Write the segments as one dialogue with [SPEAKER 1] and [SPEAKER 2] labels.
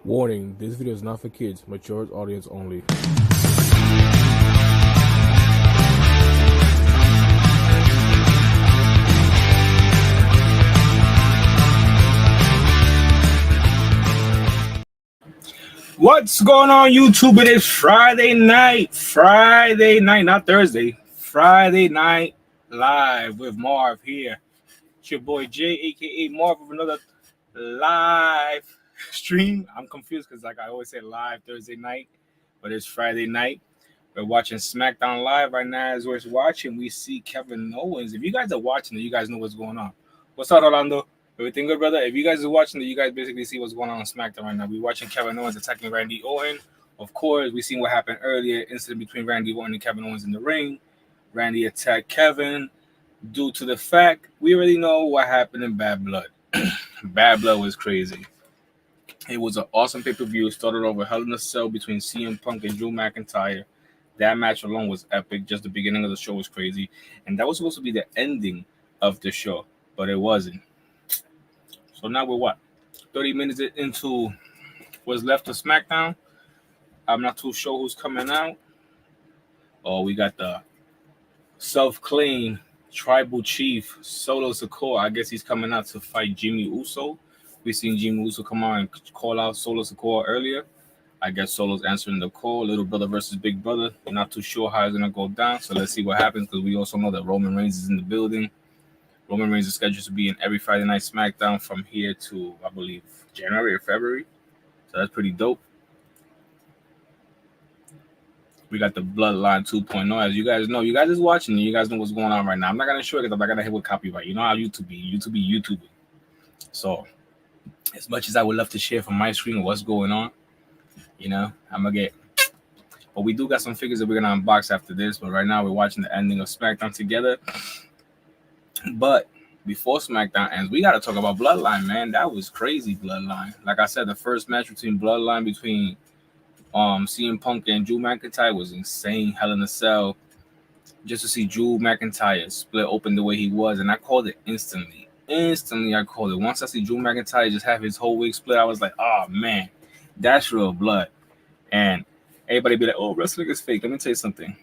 [SPEAKER 1] Warning, this video is not for kids, mature audience only.
[SPEAKER 2] What's going on, YouTube? It is Friday night, not Thursday. Friday night live with Marv here. It's your boy Jay, aka Marv, with another live stream. I'm confused because, like I always say, live Thursday night, but it's Friday night. We're watching Smackdown live right now. As we're watching, we see Kevin Owens. If you guys are watching it, you guys know what's going on. What's up, Orlando? Everything good, brother? If you guys are watching it, you guys basically see what's going on SmackDown right now. We're watching Kevin Owens attacking Randy Orton. Of course, we seen what happened earlier, incident between Randy Orton and Kevin Owens in the ring. Randy attacked Kevin due to the fact we already know what happened in Bad Blood. Bad Blood was crazy. It was an awesome pay-per-view. It started over Hell in a Cell between CM Punk and Drew McIntyre. That match alone was epic. Just the beginning of the show was crazy. And that was supposed to be the ending of the show, but it wasn't. So now we're what? 30 minutes into what's left of SmackDown. I'm not too sure who's coming out. Oh, we got the self-claimed tribal chief, Solo Sikoa. I guess he's coming out to fight Jimmy Uso. We seen Jimmy Uso come on and call out Solo Sikoa earlier. I guess Solo's answering the call. Little brother versus big brother. I'm not too sure how it's going to go down. So let's see what happens, because we also know that Roman Reigns is in the building. Roman Reigns is scheduled to be in every Friday night SmackDown from here to, I believe, January or February. So that's pretty dope. We got the Bloodline 2.0. As you guys know, you guys is watching. You guys know what's going on right now. I'm not going to show it because I'm not going to hit with copyright. You know how YouTube be. YouTube be YouTubing. So as much as I would love to share from my screen what's going on, you know, I'm going to get. But we do got some figures that we're going to unbox after this. But right now we're watching the ending of SmackDown together. But before SmackDown ends, we got to talk about Bloodline, man. That was crazy, Bloodline. Like I said, the first match between CM Punk and Drew McIntyre was insane. Hell in a Cell. Just to see Drew McIntyre split open the way he was. And I called it instantly. I called it. Once I see Drew McIntyre just have his whole wig split, I was like, oh, man, that's real blood. And everybody be like, oh, wrestling is fake. Let me tell you something.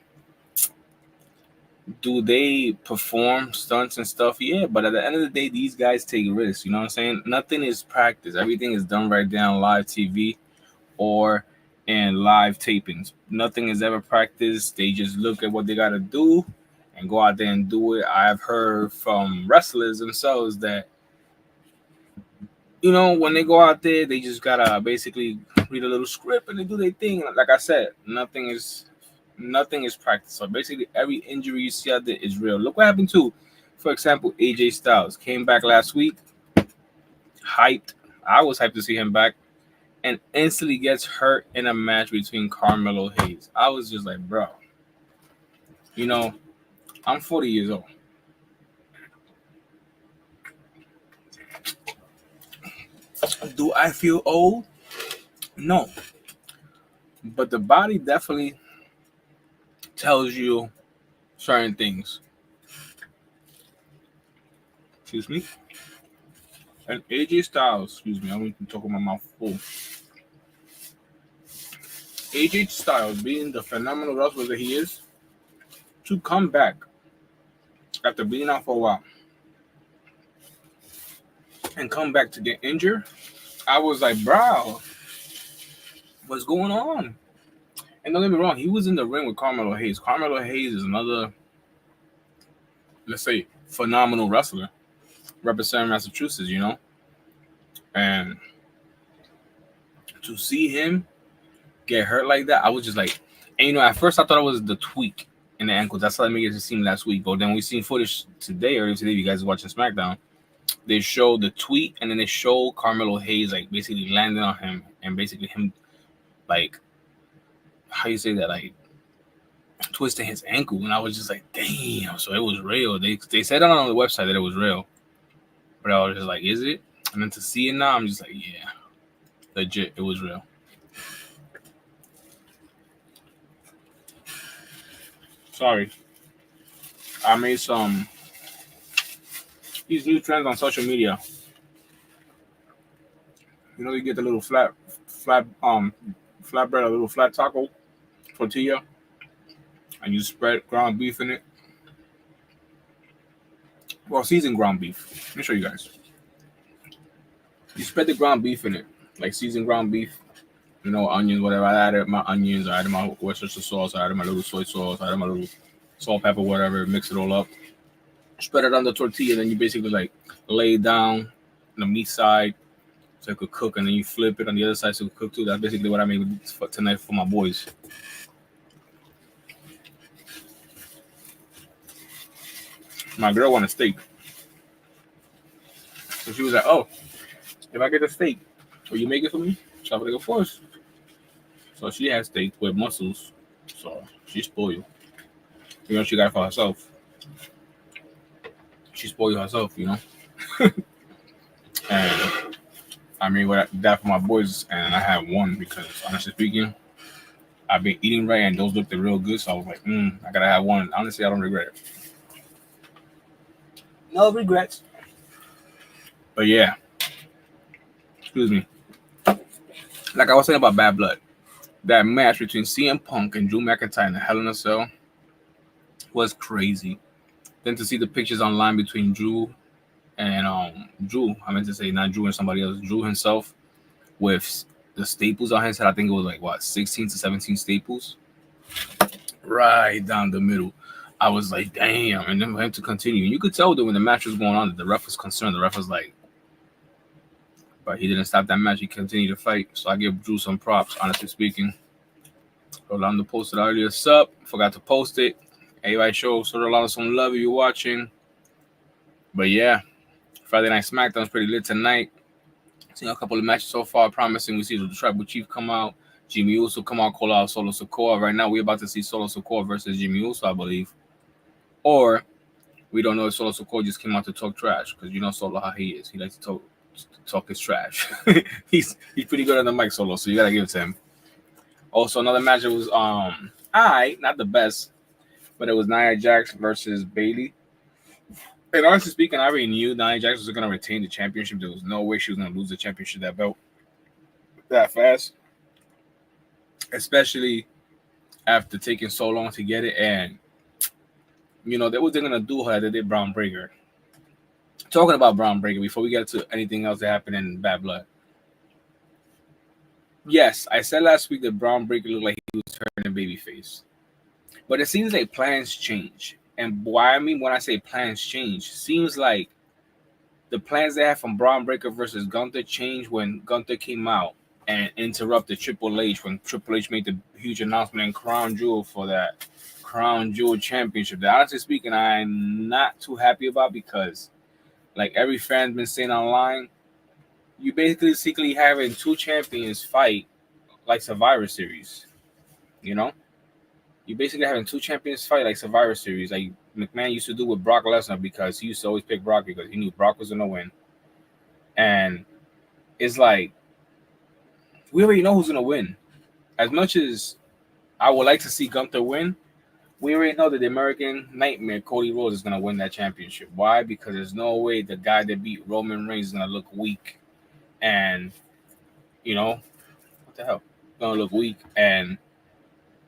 [SPEAKER 2] Do they perform stunts and stuff? Yeah, but at the end of the day, these guys take risks. You know what I'm saying? Nothing is practice. Everything is done right there on live TV or in live tapings. Nothing is ever practiced. They just look at what they got to do and go out there and do it. I've heard from wrestlers themselves that, you know, when they go out there, they just got to basically read a little script and they do their thing. Like I said, nothing is practiced. So basically every injury you see out there is real. Look what happened to, for example, AJ Styles. Came back last week, hyped. I was hyped to see him back, and instantly gets hurt in a match between Carmelo Hayes. I was just like, bro, you know, I'm 40 years old. Do I feel old? No. But the body definitely tells you certain things. Excuse me. And AJ Styles, I'm going to talk with my mouth full. AJ Styles, being the phenomenal wrestler that he is, to come back after being out for a while and come back to get injured, I was like, bro, what's going on? And don't get me wrong, he was in the ring with Carmelo Hayes. Carmelo Hayes is another, let's say, phenomenal wrestler representing Massachusetts, you know? And to see him get hurt like that, I was just like, and you know, at first I thought it was the tweak in the ankle. That's how they made it seem last week. But then we seen footage earlier today, you guys are watching SmackDown. They showed the tweak, and then they showed Carmelo Hayes like basically landing on him, and basically him like, how you say that, like twisting his ankle. And I was just like, damn. So it was real. They said it on the website that it was real, but I was just like, is it? And then to see it now, I'm just like, yeah, legit, it was real. Sorry, I made these new trends on social media. You know, you get the little flatbread, a little flat taco tortilla, and you spread ground beef in it. Well, seasoned ground beef. Let me show you guys. You spread the ground beef in it, like seasoned ground beef. You know, onions, whatever. I added my onions, I added my Worcestershire sauce, I added my little soy sauce, I added my little salt, pepper, whatever. Mix it all up. Spread it on the tortilla, and then you basically like lay it down on the meat side so it could cook, and then you flip it on the other side so it could cook too. That's basically what I made for tonight for my boys. My girl wanted steak, so she was like, "Oh, if I get the steak, will you make it for me?" So I was like, "Of course." So she has steak with mussels, so she's spoiled. You know, she got it for herself. She spoiled herself, you know. And I mean, what that for my boys, and I had one because honestly speaking, I've been eating right, and those looked real good. So I was like, I gotta have one. Honestly, I don't regret it. No regrets. But yeah, excuse me. Like I was saying about Bad Blood, that match between CM Punk and Drew McIntyre in Hell in a Cell was crazy. Then to see the pictures online between Drew and Drew, I meant to say not Drew and somebody else, Drew himself with the staples on his head. I think it was like what 16 to 17 staples, right down the middle. I was like, damn, and then for him to continue. You could tell that when the match was going on, that the ref was concerned. The ref was like, but he didn't stop that match. He continued to fight. So I give Drew some props, honestly speaking. Rolando posted earlier. Sup? Forgot to post it. Everybody show Rolando some love if you're watching. But yeah, Friday Night Smackdown's pretty lit tonight. Seen a couple of matches so far, promising. We see the Tribal Chief come out, Jimmy Uso come out, call out Solo Sikoa. Right now, we're about to see Solo Sikoa versus Jimmy Uso, I believe. Or we don't know if Solo Sikoa just came out to talk trash, because you know Solo how he is. He likes to talk his trash. he's pretty good on the mic, Solo, so you gotta give it to him. Also, another match that was not the best, but it was Nia Jax versus Bayley. And honestly speaking, I already knew Nia Jax was going to retain the championship. There was no way she was going to lose the championship, that belt, that fast. Especially after taking so long to get it. And, you know, they were going to do her. They did Braun Breaker. Talking about Braun Breaker, before we get to anything else that happened in Bad Blood. Yes, I said last week that Braun Breaker looked like he was turning babyface. But it seems like plans change. And why I mean when I say plans change, seems like the plans they had from Braun Breaker versus Gunther changed when Gunther came out and interrupted Triple H when Triple H made the huge announcement and Crown Jewel for that Crown Jewel Championship. That honestly speaking, I'm not too happy about, because like every fan's been saying online, you basically having two champions fight like Survivor Series, you know? You basically having two champions fight like Survivor Series, like McMahon used to do with Brock Lesnar, because he used to always pick Brock because he knew Brock was gonna win. And it's like we already know who's gonna win. As much as I would like to see Gunther win, we already know that the American Nightmare Cody Rhodes is gonna win that championship. Why? Because there's no way the guy that beat Roman Reigns is gonna look weak, and you know what the hell, gonna look weak and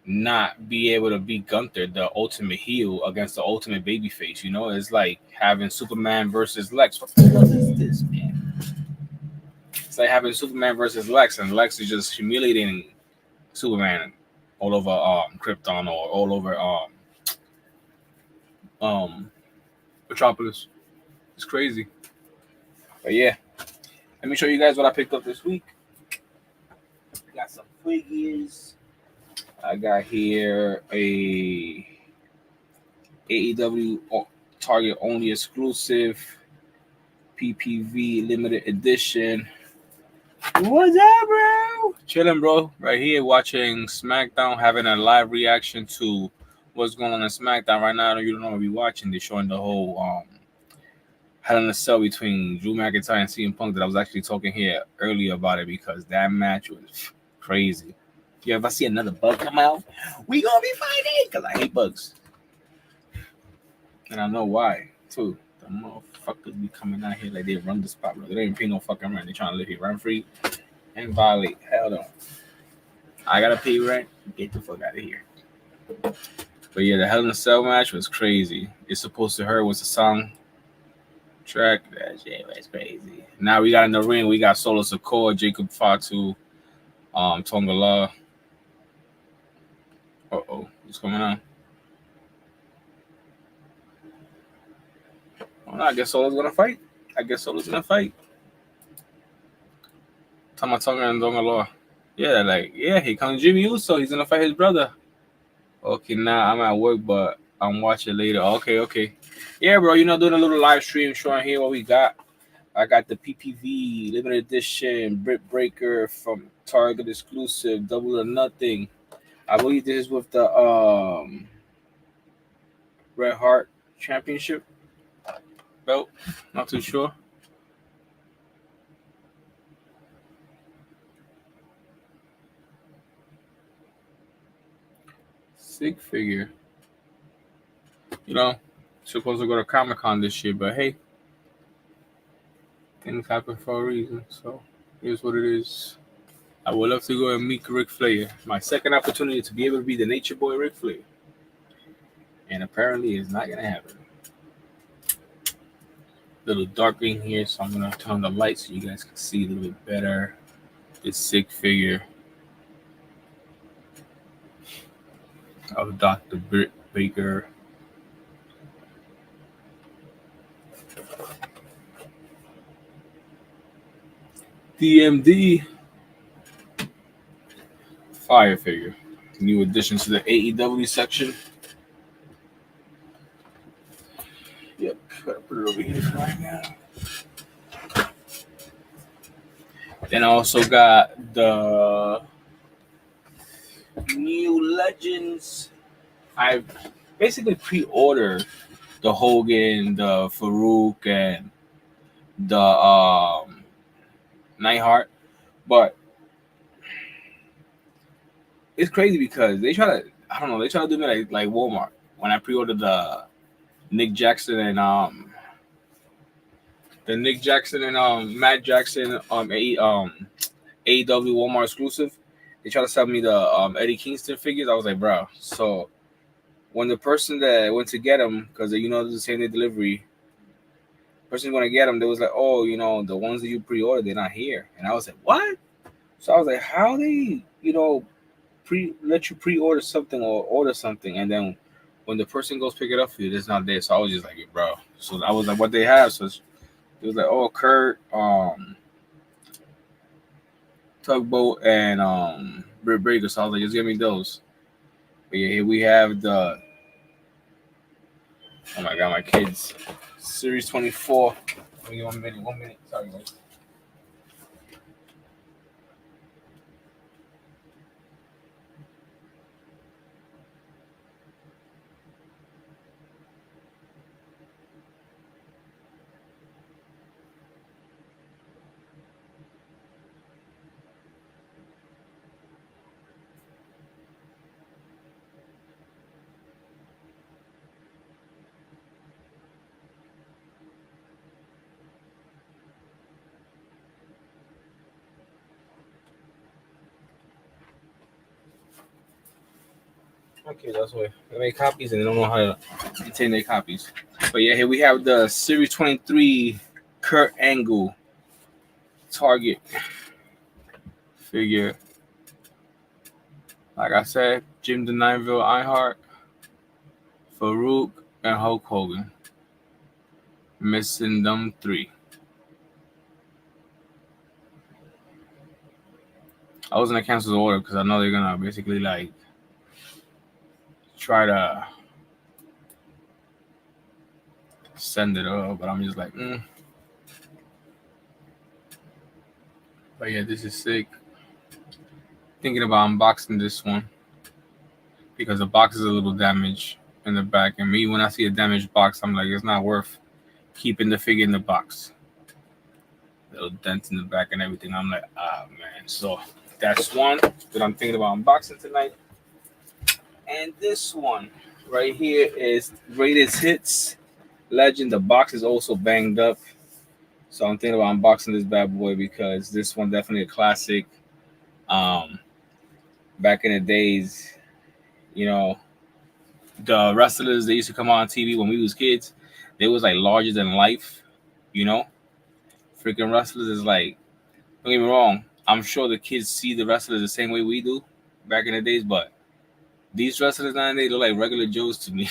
[SPEAKER 2] not be able to beat Gunther, the ultimate heel, against the ultimate babyface. You know, it's like having Superman versus Lex. What the hell is this, man? It's like having Superman versus Lex, and Lex is just humiliating Superman all over Krypton or all over Metropolis. It's crazy. But yeah, let me show you guys what I picked up this week. Got some figures. I got here a AEW Target only exclusive PPV limited edition. What's up, bro? Chilling, bro. Right here watching SmackDown, having a live reaction to what's going on in SmackDown right now. You don't know what we're watching. They're showing the whole Hell in a Cell between Drew McIntyre and CM Punk that I was actually talking here earlier about it, because that match was crazy. Yeah, if I see another bug come out, we gonna be fighting, because I hate bugs. And I know why, too. The motherfuckers be coming out here like they run the spot, bro. They don't even pay no fucking rent. They trying to live here rent free. and violate. Hell no. I gotta pay rent. Get the fuck out of here. But yeah, the Hell in a Cell match was crazy. It's supposed to hurt was the song track. That shit was crazy. Now we got in the ring. We got Solo Sikoa, Jacob Fatu, Tonga Law. What's going on? Well, I guess Solo's gonna fight. Tama Tonga and Tonga Law. Yeah, here comes Jimmy Uso. He's gonna fight his brother. Okay, now I'm at work, but I'm watching later. Okay. Yeah, bro, doing a little live stream showing here what we got. I got the PPV limited edition Britt Breaker from Target exclusive, Double or Nothing. I believe this is with the Red Heart Championship belt. Not too sure. Sig figure. Supposed to go to Comic-Con this year, but hey, things happen for a reason. So here's what it is. I would love to go and meet Ric Flair. My second opportunity to be able to be the Nature Boy Ric Flair. And apparently it's not going to happen. A little dark in here, so I'm going to turn on the lights so you guys can see a little bit better. This Sig figure of Dr. Britt Baker. DMD Fire figure. New addition to the AEW section. Yep, gotta put it over here right now. Then I also got the new Legends. I basically pre-ordered the Hogan, the Farouk, and the Neidhart, but it's crazy because they try to do me like Walmart when I pre-ordered the Nick Jackson and Matt Jackson AEW Walmart exclusive. They try to sell me the Eddie Kingston figures. I was like, bro. So when the person that went to get them, because this is the same day delivery, person going to get them, they was like, oh, the ones that you pre-ordered, they're not here. And I was like, what? So I was like, how they let you pre-order something or order something, and then when the person goes pick it up for you, it's not there. So I was just like, bro. So I was like, what they have? So it was like, oh, Kurt, Tugboat, and Britt Baker. So I was like, just give me those. But yeah, here we have the, oh my god, my kids, Series 24. Give me 1 minute. Sorry, guys. Okay, that's why they make copies and they don't know how to maintain their copies. But yeah, here we have the Series 23 Kurt Angle Target figure. Like I said, Jim the Nineville Ironheart, Farouk, and Hulk Hogan. Missing them 3. I was gonna cancel the order because I know they're gonna basically try to send it up, but I'm just like, But yeah, this is sick. Thinking about unboxing this one because the box is a little damaged in the back, and me, when I see a damaged box, I'm like, it's not worth keeping the figure in the box. Little dent in the back and everything. I'm like, man. So that's one that I'm thinking about unboxing tonight. And this one right here is Greatest Hits Legend. The box is also banged up, So I'm thinking about unboxing this bad boy because this one definitely a classic. Um, Back in the days, you know, the wrestlers that used to come on TV when we was kids, they was like larger than life. You know, freaking wrestlers is like, don't get me wrong. I'm sure the kids see the wrestlers the same way we do back in the days, but these wrestlers nowadays look like regular Joes to me.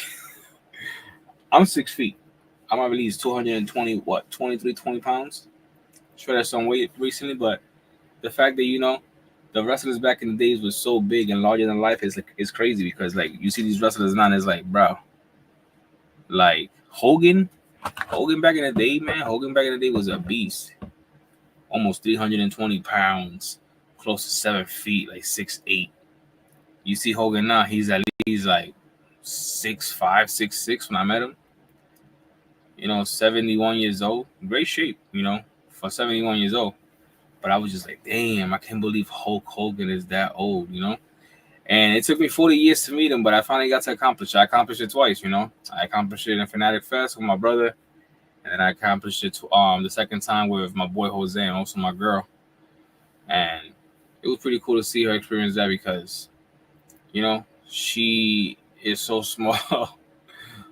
[SPEAKER 2] I'm 6 feet. I'm at least 220, 23, 20 pounds. Shredded some weight recently, but the fact that the wrestlers back in the days was so big and larger than life is crazy because like you see these wrestlers now, and it's like, bro, like Hogan back in the day, man. Hogan back in the day was a beast, almost 320 pounds, close to 7 feet, like 6'8". You see Hogan now, he's at least like 6'5", 6'6" when I met him. 71 years old, great shape, for 71 years old. But I was just like, damn, I can't believe Hulk Hogan is that old. And it took me 40 years to meet him, but I finally got to accomplish it. I accomplished it twice, I accomplished it in Fanatic Fest with my brother, and then I accomplished it the second time with my boy Jose and also my girl. And it was pretty cool to see her experience that because, she is so small.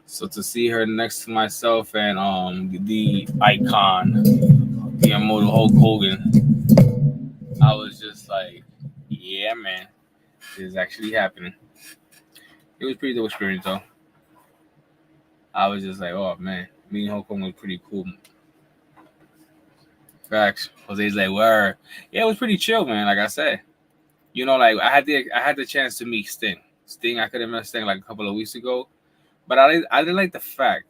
[SPEAKER 2] So to see her next to myself and the icon, the immortal Hulk Hogan, I was just like, yeah, man, this is actually happening. It was a pretty dope experience, though. I was just like, oh, man, me and Hulk Hogan was pretty cool. Facts. Jose's like, where? Yeah, it was pretty chill, man. Like I said, like I had the chance to meet Sting. I could have met Sting like a couple of weeks ago, but I didn't like the fact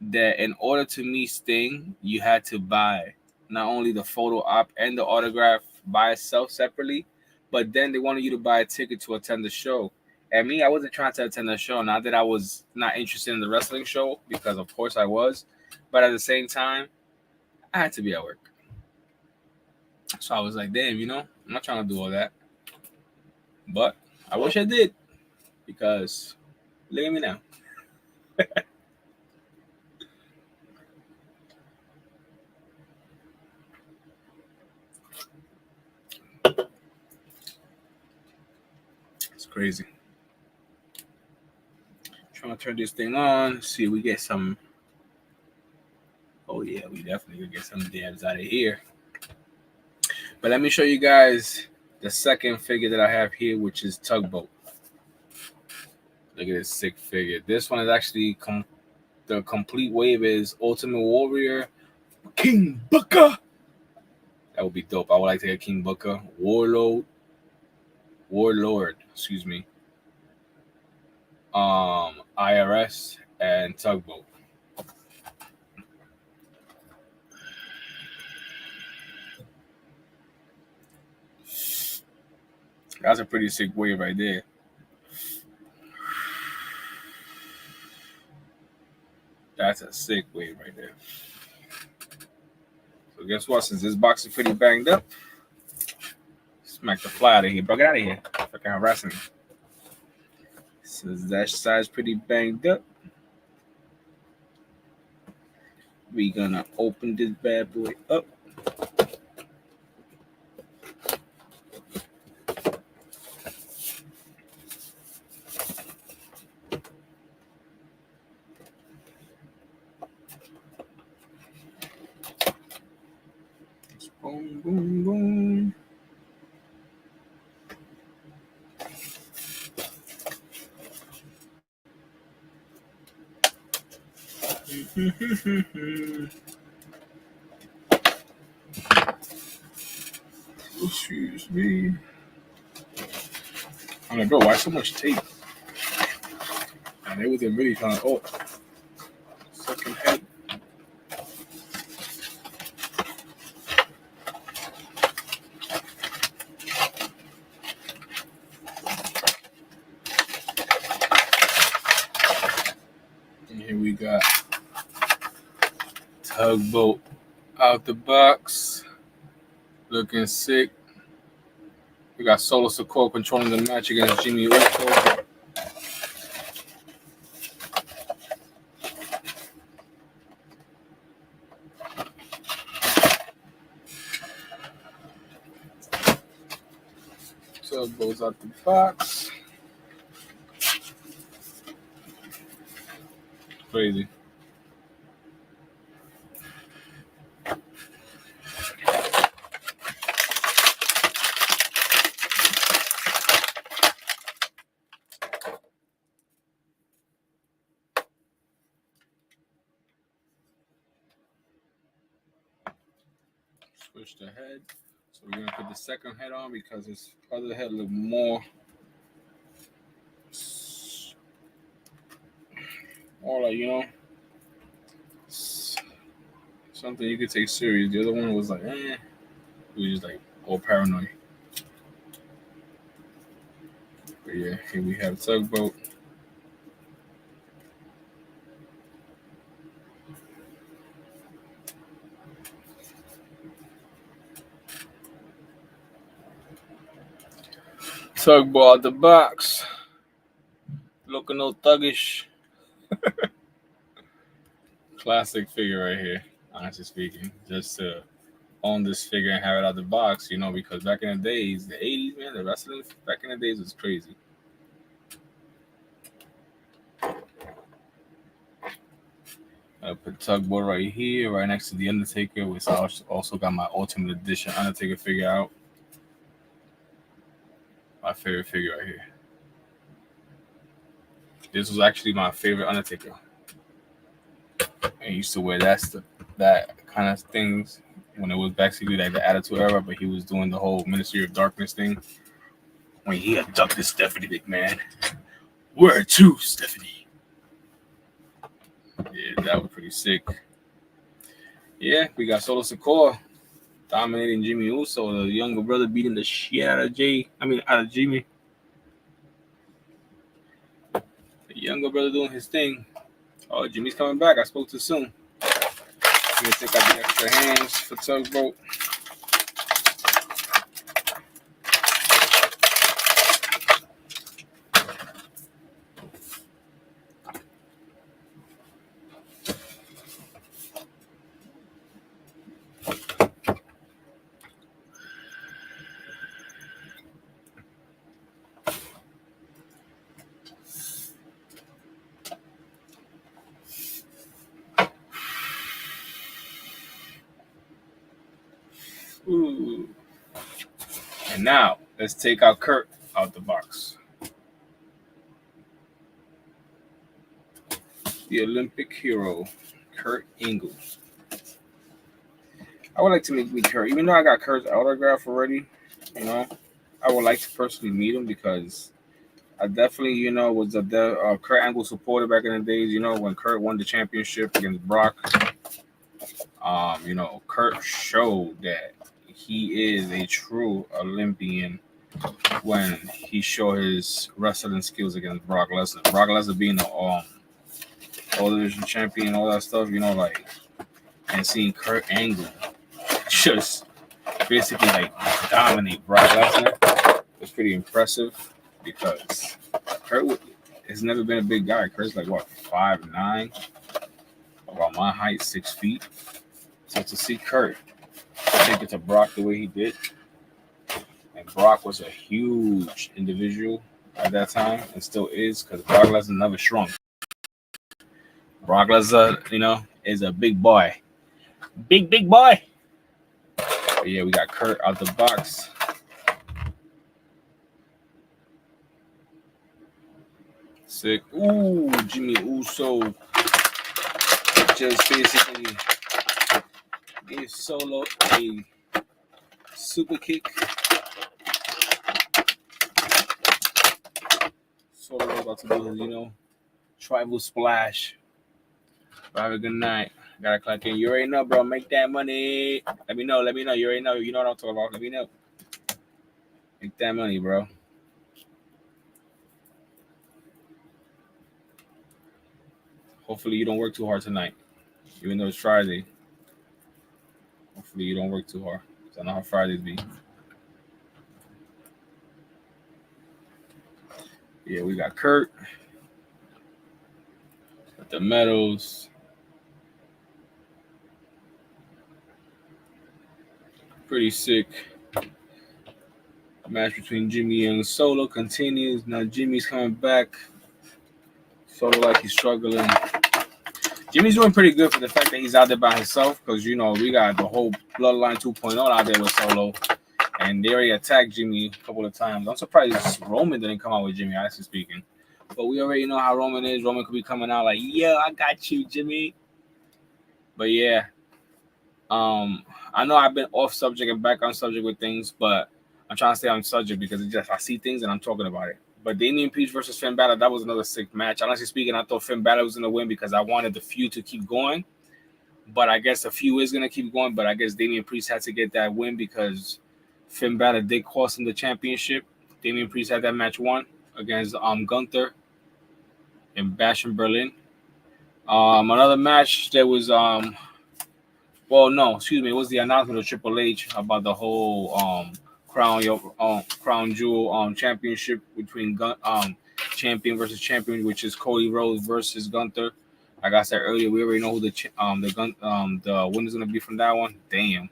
[SPEAKER 2] that in order to meet Sting, you had to buy not only the photo op and the autograph by itself separately, but then they wanted you to buy a ticket to attend the show. And me, I wasn't trying to attend the show. Not that I was not interested in the wrestling show, because of course I was. But at the same time, I had to be at work. So I was like, damn, I'm not trying to do all that. But I wish I did, because look at me now. It's crazy. Trying to turn this thing on, see if we get some. Oh yeah, we definitely gonna get some dabs out of here. But let me show you guys the second figure that I have here, which is Tugboat. Look at this sick figure. This one is actually the complete wave is Ultimate Warrior, King Booker. That would be dope. I would like to get King Booker, Warlord, excuse me. IRS and Tugboat. That's a pretty sick wave right there. That's a sick wave right there. So guess what? Since this box is pretty banged up, smack the fly out of here, bro. Get out of here. Fucking harassing me. Since that side's pretty banged up, we gonna open this bad boy up. Boom, boom, boom. Excuse me. I'm like, bro, why so much tape? And they wasn't really trying to. Oh, second head. And here we got Tugboat out the box, looking sick. We got Solo Sikoa controlling the match against Jimmy Uso. Tugboats out the box. Crazy. Switch the head. So we're gonna put the second head on because this other head look more like, something you could take serious. The other one was like, it was just like all paranoid. But yeah, here we have Tugboat. Tugboat out the box. Looking all thuggish. Classic figure right here, honestly speaking. Just to own this figure and have it out the box, because back in the days, the 80s, man, the wrestling back in the days was crazy. I put Tugboat right here, right next to the Undertaker, which I also got my Ultimate Edition Undertaker figure out. My favorite figure right here. This was actually my favorite Undertaker. I used to wear that kind of things when it was basically like the Attitude Era, but he was doing the whole Ministry of Darkness thing. When he abducted Stephanie McMahon. Where to, Stephanie? Yeah, that was pretty sick. Yeah, we got Solo Sikoa dominating Jimmy Uso, the younger brother beating the shit out of Jimmy. The younger brother doing his thing. Oh, Jimmy's coming back. I spoke too soon. I'm gonna take out the extra hands for Tugboat. Ooh. And now, let's take out Kurt out the box. The Olympic hero, Kurt Angle. I would like to meet Kurt. Even though I got Kurt's autograph already, I would like to personally meet him because I definitely, was a Kurt Angle supporter back in the days, when Kurt won the championship against Brock. Kurt showed that he is a true Olympian when he showed his wrestling skills against Brock Lesnar. Brock Lesnar being the all division champion, all that stuff, and seeing Kurt Angle just basically like dominate Brock Lesnar was pretty impressive because Kurt has never been a big guy. Kurt's like 5'9", about my height, 6 feet. So to see Kurt take it to Brock the way he did, and Brock was a huge individual at that time and still is because Brock Lesnar never shrunk. Brock Lesnar, is a big boy. Big boy. But yeah, we got Kurt out the box. Sick. Ooh, Jimmy Uso just basically gave Solo a super kick. Solo was about to do his, tribal splash. Have a good night. Gotta clock in. You already know, bro. Make that money. Let me know. You already know. You know what I'm talking about. Let me know. Make that money, bro. Hopefully you don't work too hard tonight. Even though it's Friday. Hopefully you don't work too hard. Because I know how Fridays be. Yeah, we got Kurt. Got the medals. Pretty sick. The match between Jimmy and Solo continues. Now Jimmy's coming back. Solo like he's struggling. Jimmy's doing pretty good for the fact that he's out there by himself because, you know, we got the whole Bloodline 2.0 out there with Solo. And they already attacked Jimmy a couple of times. I'm surprised Roman didn't come out with Jimmy, honestly speaking. But we already know how Roman is. Roman could be coming out like, yeah, I got you, Jimmy. But yeah. I know I've been off subject and back on subject with things, but I'm trying to stay on subject because it's just I see things and I'm talking about it. But Damian Priest versus Finn Balor, that was another sick match. Honestly speaking, I thought Finn Balor was going to win because I wanted the feud to keep going. But I guess the feud is going to keep going. But I guess Damian Priest had to get that win because Finn Balor did cost him the championship. Damian Priest had that match won against Gunther in Bash in Berlin. Another match that was it was the announcement of Triple H about the whole crown jewel championship between champion versus champion, which is Cody Rhodes versus Gunther. Like I said earlier, we already know who the winner's gonna be from that one. Damn,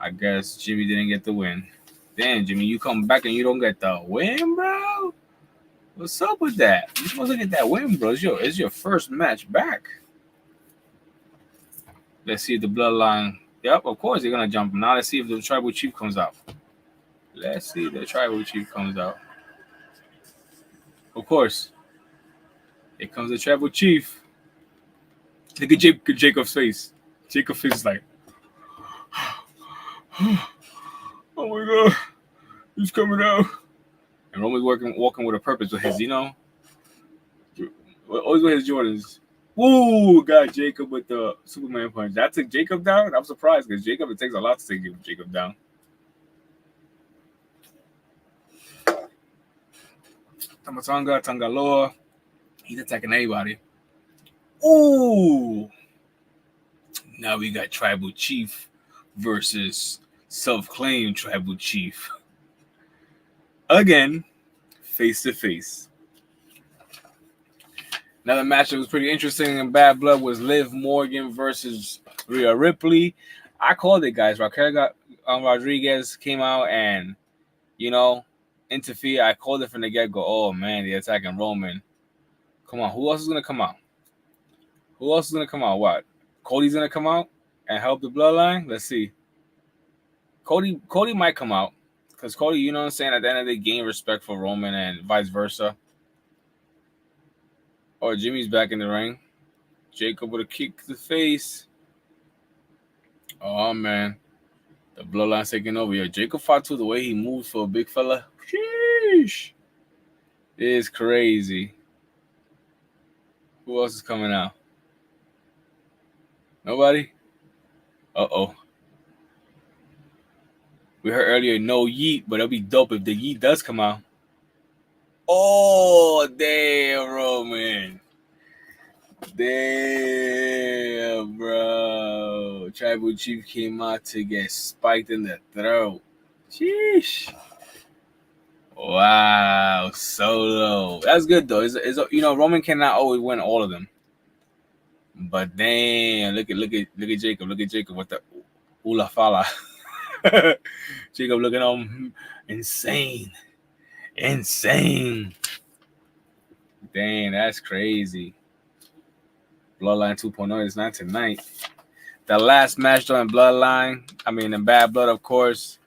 [SPEAKER 2] I guess Jimmy didn't get the win. Damn, Jimmy, you come back and you don't get the win, bro. What's up with that? You're supposed to get that win, bro. It's your first match back. Let's see if the Bloodline. Yep, of course they're gonna jump. Now let's see if the Tribal Chief comes out. Let's see if the Tribal Chief comes out. Of course. Here comes the Tribal Chief. Look at Jacob's face. Jacob's face is like, oh my god, he's coming out. And Roman's walking with a purpose with his, always with his Jordans. Woo! Got Jacob with the Superman punch. That took Jacob down? I'm surprised because it takes a lot to take Jacob down. Tamatanga, Tangaloa. He's attacking anybody. Ooh! Now we got Tribal Chief versus self-claimed Tribal Chief. Again, face to face. Another match that was pretty interesting in Bad Blood was Liv Morgan versus Rhea Ripley. I called it, guys. Raquel Rodriguez came out and, interfere. I called it from the get-go. Oh, man, they're attacking Roman. Come on, who else is going to come out? What? Cody's going to come out and help the Bloodline? Let's see. Cody might come out because Cody, you know what I'm saying, at the end of the day, gain respect for Roman and vice versa. Or Jimmy's back in the ring. Jacob with a kick to the face. Oh, man. The Bloodline's taking over here. Jacob Fatu, the way he moves for a big fella. Sheesh. It is crazy. Who else is coming out? Nobody? Uh-oh. We heard earlier no yeet, but it'll be dope if the yeet does come out. Oh, damn, Roman. Damn, bro. Tribal Chief came out to get spiked in the throat. Sheesh. Wow, Solo. That's good, though. Roman cannot always win all of them. But damn, look at Jacob. Look at Jacob with the Ula Fala. Jacob looking insane. Insane. Dang, that's crazy. Bloodline 2.0 is not tonight. The last match though in Bad Blood, of course,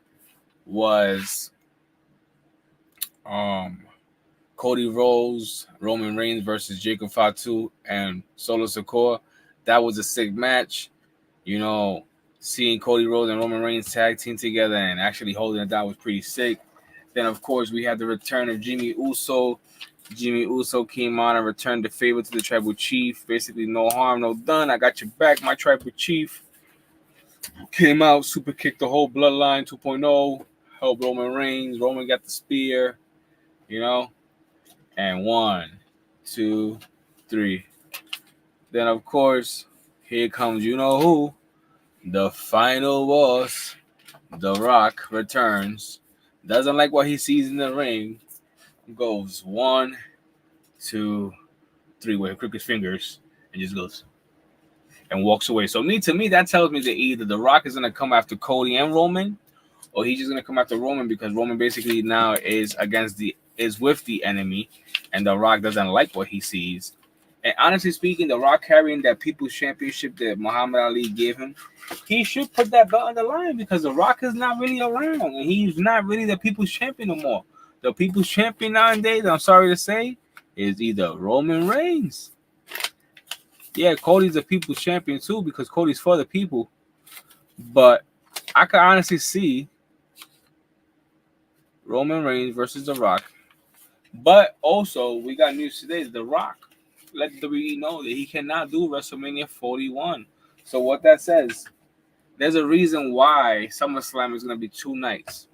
[SPEAKER 2] was Cody Rhodes, Roman Reigns versus Jacob Fatu and Solo Sikoa. That was a sick match. Seeing Cody Rhodes and Roman Reigns tag team together and actually holding it down was pretty sick. Then, of course, we had the return of Jimmy Uso. Jimmy Uso came on and returned the favor to the Tribal Chief. Basically, no harm, no done. I got your back, my Tribal Chief. Came out, super kicked the whole Bloodline 2.0. Helped Roman Reigns. Roman got the spear, And 1, 2, 3. Then, of course, here comes you-know-who. The final boss, The Rock, returns. Doesn't like what he sees in the ring. Goes 1, 2, 3 with crooked fingers and just goes and walks away. So to me, that tells me that either The Rock is gonna come after Cody and Roman, or he's just gonna come after Roman because Roman basically now is with the enemy, and The Rock doesn't like what he sees. And honestly speaking, The Rock carrying that People's Championship that Muhammad Ali gave him, he should put that belt on the line because The Rock is not really around, and he's not really the People's Champion no more. The People's Champion nowadays, I'm sorry to say, is either Roman Reigns. Yeah, Cody's the People's Champion too because Cody's for the people. But I can honestly see Roman Reigns versus The Rock. But also, we got news today. The Rock let WWE know that he cannot do WrestleMania 41. So what that says, there's a reason why SummerSlam is going to be 2 nights.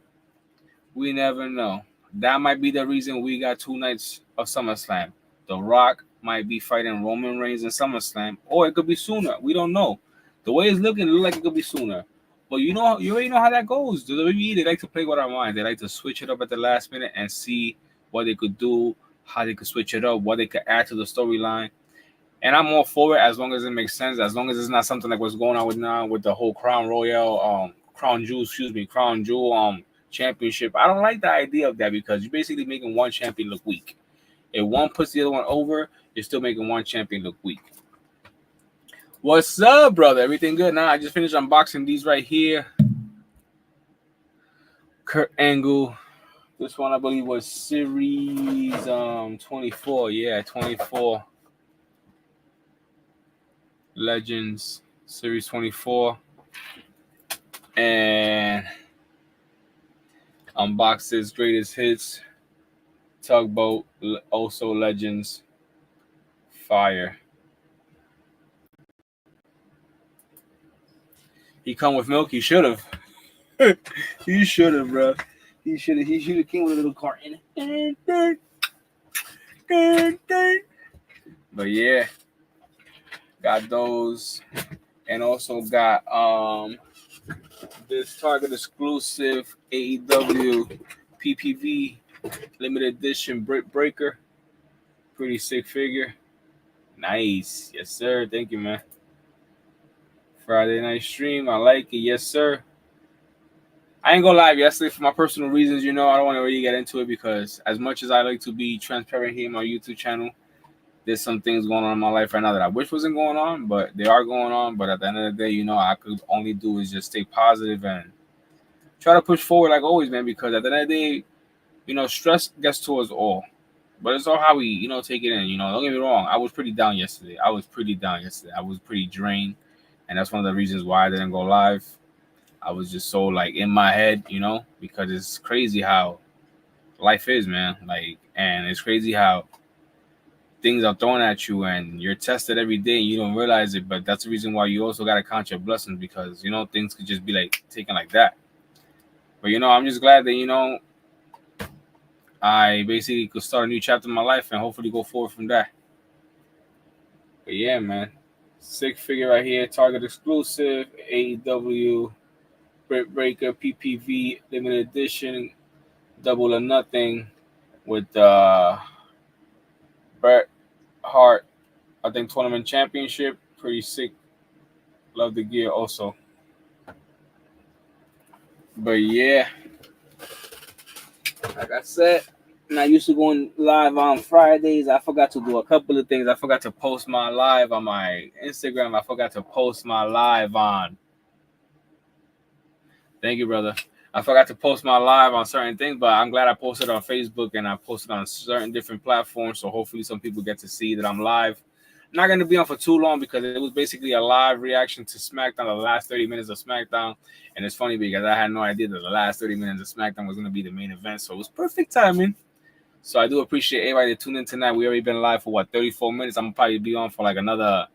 [SPEAKER 2] We never know. That might be the reason we got 2 nights of SummerSlam. The Rock might be fighting Roman Reigns in SummerSlam, or it could be sooner. We don't know. The way it's looking, it looks like it could be sooner. But you already know how that goes. The WWE, they like to play with our minds. They like to switch it up at the last minute and see what they could do, how they could switch it up, what they could add to the storyline. And I'm all for it as long as it makes sense, as long as it's not something like what's going on with now with the whole Crown Jewel championship. I don't like the idea of that because you're basically making one champion look weak. If one puts the other one over, you're still making one champion look weak. What's up, brother? Everything good? Now I just finished unboxing these right here. Kurt Angle. This one I believe was series 24. Yeah, 24. Legends series 24. And unboxes greatest hits. Tugboat, also Legends. Fire. He come with milk. He should have. He should have, bro. He should have came with a little carton. But yeah, got those, and also got this Target exclusive AEW PPV limited edition Brick Breaker. Pretty sick figure. Nice. Yes, sir. Thank you, man. Friday night stream. I like it. Yes, sir. I ain't gonna lie, yesterday for my personal reasons, I don't want to really get into it because as much as I like to be transparent here on my YouTube channel, there's some things going on in my life right now that I wish wasn't going on, but they are going on. But at the end of the day, I could only do is just stay positive and try to push forward like always, man, because at the end of the day, stress gets to us all. But it's all how we, take it in. Don't get me wrong. I was pretty down yesterday. I was pretty drained. And that's one of the reasons why I didn't go live. I was just so in my head, because it's crazy how life is, man. And it's crazy how things are thrown at you and you're tested every day and you don't realize it. But that's the reason why you also got to count your blessings because, things could just be taken like that. But, I'm just glad that, I basically could start a new chapter in my life and hopefully go forward from that. But yeah, man. Sick figure right here. Target exclusive. AEW. Brick Breaker. PPV. Limited edition. Double or Nothing. With Bret Hart. I think tournament championship. Pretty sick. Love the gear also. But yeah. Like I said, and I used to go live on Fridays. I forgot to do a couple of things. I forgot to post my live on my Instagram. I forgot to post my live on. Thank you, brother. I forgot to post my live on certain things, but I'm glad I posted on Facebook and I posted on certain different platforms. So hopefully some people get to see that I'm live. I'm not going to be on for too long because it was basically a live reaction to Smackdown, the last 30 minutes of Smackdown. And it's funny because I had no idea that the last 30 minutes of Smackdown was going to be the main event. So it was perfect timing. So I do appreciate everybody that tuned in tonight. We already been live for 34 minutes. I'm gonna probably be on for another,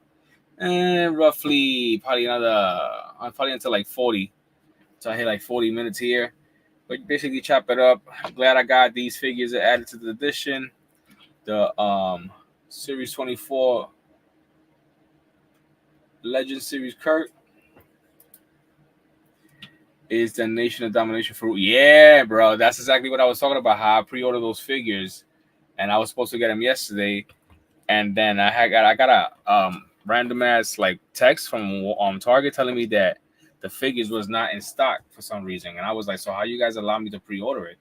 [SPEAKER 2] probably until 40. So I hit 40 minutes here. But basically chop it up. I'm glad I got these figures added to the edition. The Series 24 Legend Series Kurt is the Nation of Domination for yeah, bro. That's exactly what I was talking about. How I pre-ordered those figures, and I was supposed to get them yesterday, and then I got a random ass text from Target telling me that the figures was not in stock for some reason. And I was like, so how you guys allow me to pre-order it?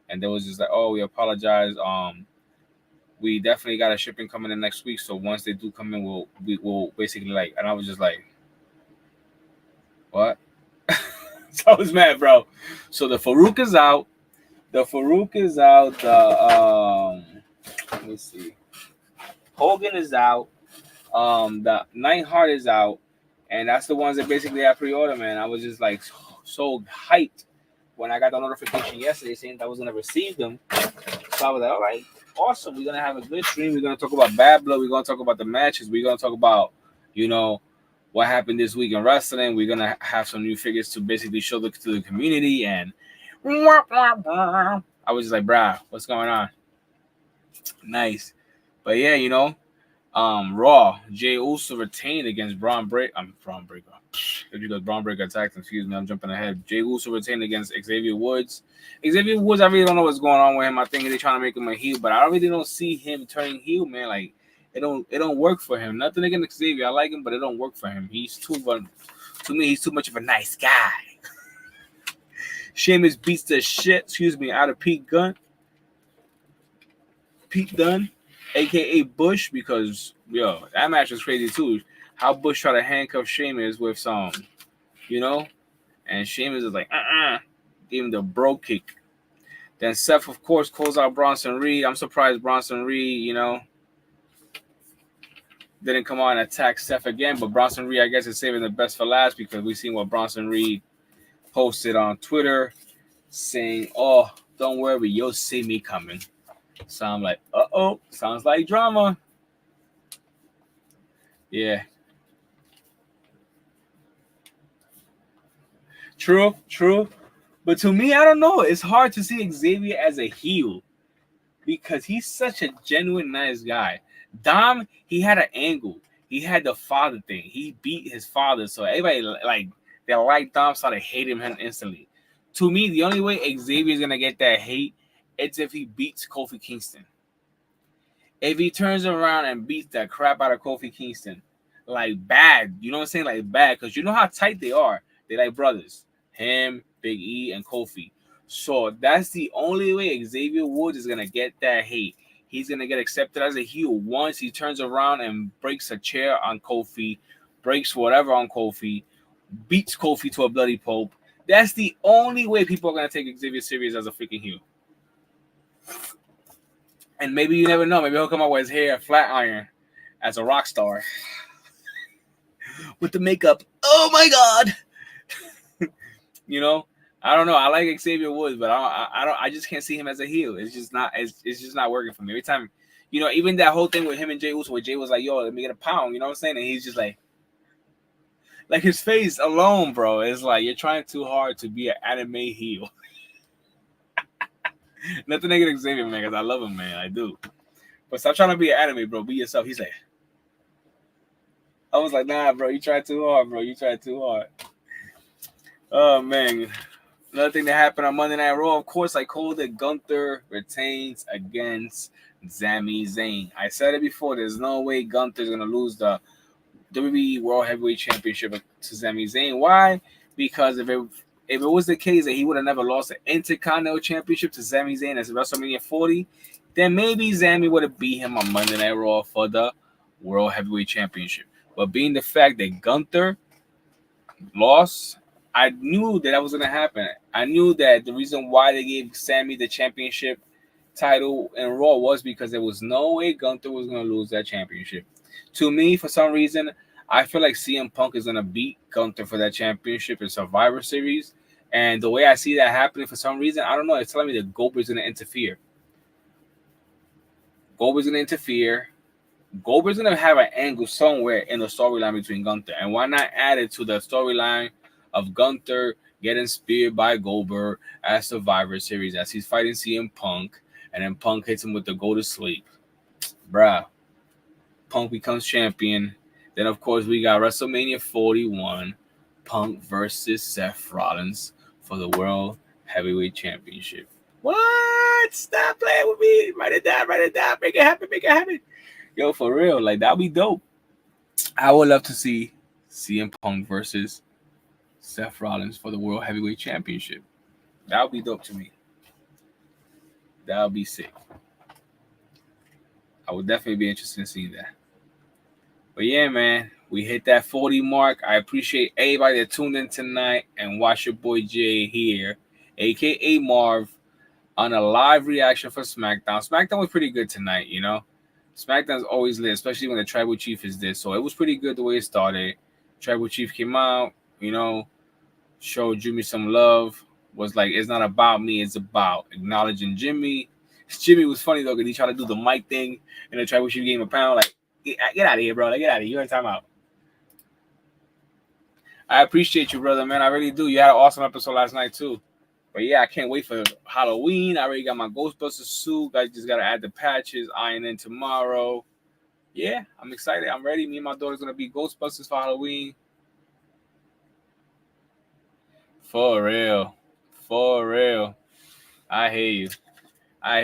[SPEAKER 2] And they was just like, oh, we apologize. We definitely got a shipping coming in next week. So once they do come in, we'll basically like. And I was just like, what? So I was mad, bro. So the Farouk is out. The Farouk is out. Let me see. Hogan is out. The Nightheart is out, and that's the ones that basically I pre-order, man. I was just like so hyped when I got the notification yesterday saying that I was gonna receive them. So I was like, all right, awesome. We're gonna have a good stream. We're gonna talk about Bad Blood. We're gonna talk about the matches. We're gonna talk about, what happened this week in wrestling. We're gonna have some new figures to basically show to the community. And I was just like, brah, what's going on? Nice. But yeah, Raw, Jey Uso retained against Braun Breaker. Because Braun Breaker attacked him. Excuse me, I'm jumping ahead. Jey Uso retained against Xavier Woods. Xavier Woods, I really don't know what's going on with him. I think they're trying to make him a heel, but I really don't see him turning heel, man. Like it don't work for him. Nothing against Xavier. I like him, but it don't work for him. To me, he's too much of a nice guy. Sheamus beats the shit, out of Pete Dunne, a.k.a. Bush, because, that match was crazy, too. How Bush tried to handcuff Sheamus with some, and Sheamus is like, gave him the bro kick. Then Seth, of course, calls out Bronson Reed. I'm surprised Bronson Reed, didn't come out and attack Seth again, but Bronson Reed, I guess, is saving the best for last because we've seen what Bronson Reed posted on Twitter saying, oh, don't worry, you'll see me coming. So I'm like, sounds like drama. Yeah. True. But to me, I don't know. It's hard to see Xavier as a heel because he's such a genuine nice guy. Dom, he had an angle. He had the father thing. He beat his father. So everybody, they like Dom, so they hate him instantly. To me, the only way Xavier is going to get that hate is if he beats Kofi Kingston. If he turns around and beats the crap out of Kofi Kingston, like bad, you know what I'm saying? Like bad, because you know how tight they are. They're like brothers. Him, Big E, and Kofi. So that's the only way Xavier Woods is going to get that hate. He's going to get accepted as a heel once he turns around and breaks a chair on Kofi, breaks whatever on Kofi, beats Kofi to a bloody pulp. That's the only way people are going to take Xavier serious as a freaking heel. And maybe you never know. Maybe he'll come out with his hair flat iron as a rock star. With the makeup. Oh, my God. I don't know. I like Xavier Woods, but I just can't see him as a heel. It's just not working for me. Every time, even that whole thing with him and Jey Uso, where Jey was like, yo, let me get a pound, you know what I'm saying? And he's just like his face alone, bro, is like, you're trying too hard to be an anime heel. Nothing against Xavier, man, because I love him, man. I do. But stop trying to be an anime, bro. Be yourself. He's like, I was like, nah, bro, you tried too hard, bro. You tried too hard. Oh, man. Another thing that happened on Monday Night Raw, of course, I called it Gunther retains against Sami Zayn. I said it before. There's no way Gunther's going to lose the WWE World Heavyweight Championship to Sami Zayn. Why? Because if it was the case that he would have never lost the Intercontinental Championship to Sami Zayn at WrestleMania 40, then maybe Sami would have beat him on Monday Night Raw for the World Heavyweight Championship. But being the fact that Gunther lost, I knew that was going to happen. I knew that the reason why they gave Sami the championship title in Raw was because there was no way Gunther was going to lose that championship. To me, for some reason, I feel like CM Punk is going to beat Gunther for that championship in Survivor Series. And the way I see that happening, for some reason, I don't know, it's telling me that Goldberg's going to interfere. Goldberg's going to have an angle somewhere in the storyline between Gunther. And why not add it to the storyline of Gunther getting speared by Goldberg at Survivor Series as he's fighting CM Punk, and then Punk hits him with the go to sleep. Bruh. Punk becomes champion. Then, of course, we got WrestleMania 41, Punk versus Seth Rollins for the World Heavyweight Championship. What? Stop playing with me. Write it down. Make it happen. Yo, for real. Like, that'll be dope. I would love to see CM Punk versus Seth Rollins for the World Heavyweight Championship. That would be dope to me. That would be sick. I would definitely be interested in seeing that. But yeah, man, we hit that 40 mark. I appreciate everybody that tuned in tonight and watched your boy Jay here, aka Marv, on a live reaction for Smackdown. Smackdown was pretty good tonight, you know. Smackdown's always lit, especially when the Tribal Chief is there. So it was pretty good the way it started. Tribal Chief came out, you know, showed Jimmy some love. Was like, it's not about me, it's about acknowledging Jimmy. Jimmy was funny though, because he tried to do the mic thing, and the Tribal Chief gave him a pound. Like, get out of here, bro. Like, get out of here. You're in timeout. I appreciate you, brother, man. I really do. You had an awesome episode last night, too. But yeah, I can't wait for Halloween. I already got my Ghostbusters suit. I just got to add the patches, iron in tomorrow. Yeah, I'm excited. I'm ready. Me and my daughter's going to be Ghostbusters for Halloween. For real. For real. I hear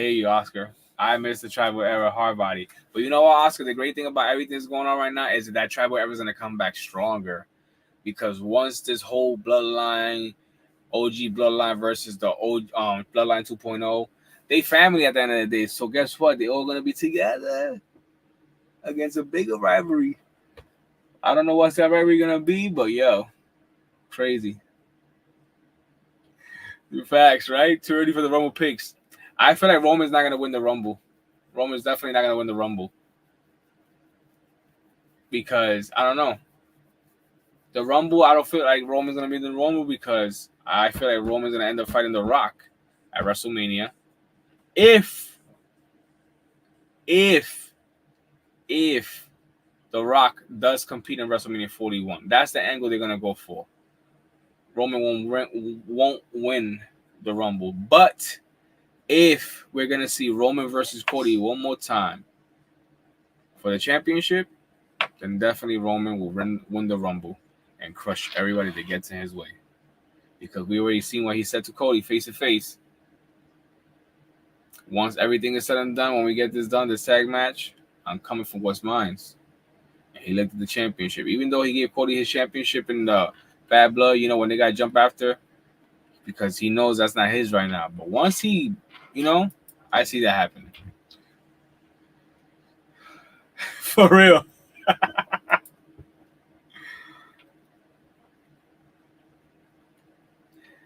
[SPEAKER 2] you, Oscar. I miss the Tribal Era hard body. But you know what, Oscar? The great thing about everything that's going on right now is that Tribal Era is going to come back stronger. Because once this whole bloodline, OG bloodline versus the old bloodline 2.0, they family at the end of the day. So guess what? They all going to be together against a bigger rivalry. I don't know what's that rivalry going to be, but yo, crazy. Facts, right? Too early for the Rumble picks. I feel like Roman's not going to win the Rumble. Roman's definitely not going to win the Rumble. Because, I don't know. The Rumble, I don't feel like Roman's going to be in the Rumble because I feel like Roman's going to end up fighting The Rock at WrestleMania. If The Rock does compete in WrestleMania 41, that's the angle they're going to go for. Roman won't win the Rumble. But if we're going to see Roman versus Cody one more time for the championship, then definitely Roman will win the Rumble and crush everybody that gets in his way. Because we already seen what he said to Cody face to face. Once everything is said and done, when we get this done, this tag match, I'm coming for what's mine. And he lifted the championship. Even though he gave Cody his championship in the Bad Blood, you know, when they got jump after, because he knows that's not his right now. But once he, you know, I see that happening. For real.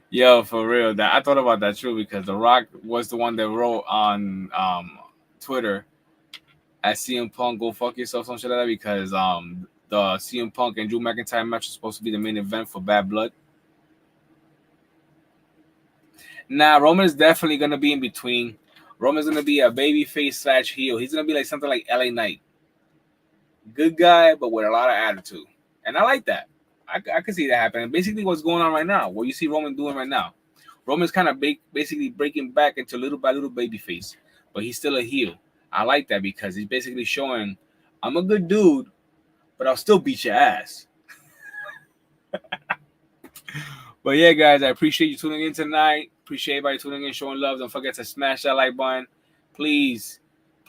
[SPEAKER 2] Yo, for real. That I thought about that too because The Rock was the one that wrote on Twitter at CM Punk, go fuck yourself, some shit like that, because the CM Punk and Drew McIntyre match is supposed to be the main event for Bad Blood. Nah, Roman is definitely gonna be in between. Roman's gonna be a babyface / heel. He's gonna be like something like LA Knight. Good guy, but with a lot of attitude. And I like that. I can see that happening. Basically, what's going on right now, what you see Roman doing right now, Roman's kind of basically breaking back into little by little babyface, but he's still a heel. I like that because he's basically showing, I'm a good dude, but I'll still beat your ass. But yeah, guys, I appreciate you tuning in tonight. Appreciate everybody tuning in, showing love. Don't forget to smash that like button. Please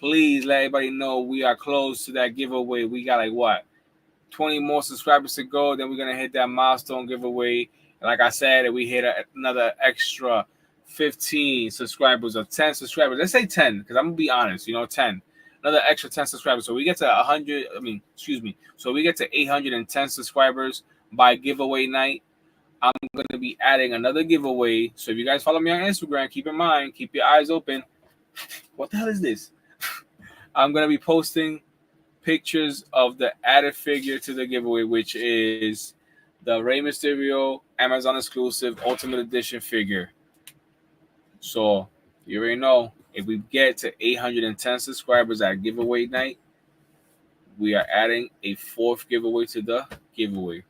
[SPEAKER 2] let everybody know we are close to that giveaway. We got like what? 20 more subscribers to go, then we're going to hit that milestone giveaway. And like I said, if we hit another extra 15 subscribers or 10 subscribers, let's say 10, because I'm going to be honest, 10. Another extra 10 subscribers. So we get to So we get to 810 subscribers by giveaway night. I'm going to be adding another giveaway. So if you guys follow me on Instagram, keep in mind, keep your eyes open. What the hell is this? I'm going to be posting pictures of the added figure to the giveaway, which is the Rey Mysterio Amazon exclusive Ultimate Edition figure. So you already know, if we get to 810 subscribers at giveaway night, we are adding a fourth giveaway to the giveaway.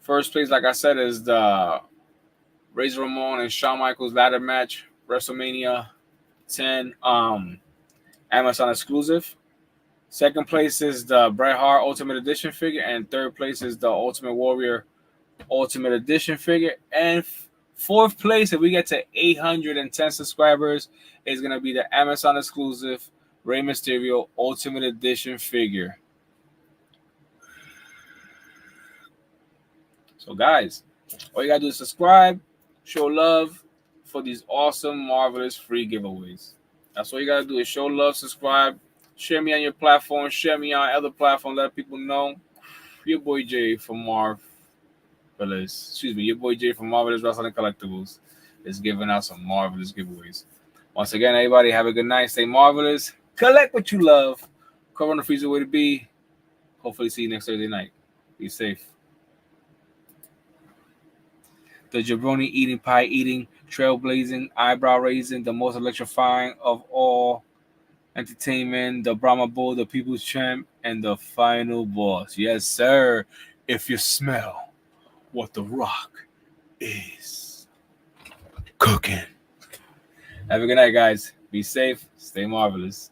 [SPEAKER 2] First place, like I said, is the Razor Ramon and Shawn Michaels ladder match, WrestleMania 10 Amazon exclusive. Second place is the Bret Hart Ultimate Edition figure, and third place is the Ultimate Warrior Ultimate Edition figure. And fourth place, if we get to 810 subscribers, is going to be the Amazon exclusive Rey Mysterio Ultimate Edition figure. So, guys, All you gotta do is subscribe, show love for these awesome, marvelous free giveaways. That's all you gotta do is show love, subscribe, share me on your platform, share me on other platforms, let people know. Your boy Jay from your boy Jay from Marvelous Wrestling Collectibles is giving out some marvelous giveaways. Once again, everybody have a good night. Stay marvelous. Collect what you love. Corona Freezer way to be. Hopefully see you next Thursday night. Be safe. The jabroni eating, pie eating, trailblazing, eyebrow raising, the most electrifying of all entertainment, the Brahma Bull, the People's Champ, and the final boss. Yes, sir. If you smell what the Rock is cooking. Have a good night, guys. Be safe. Stay marvelous.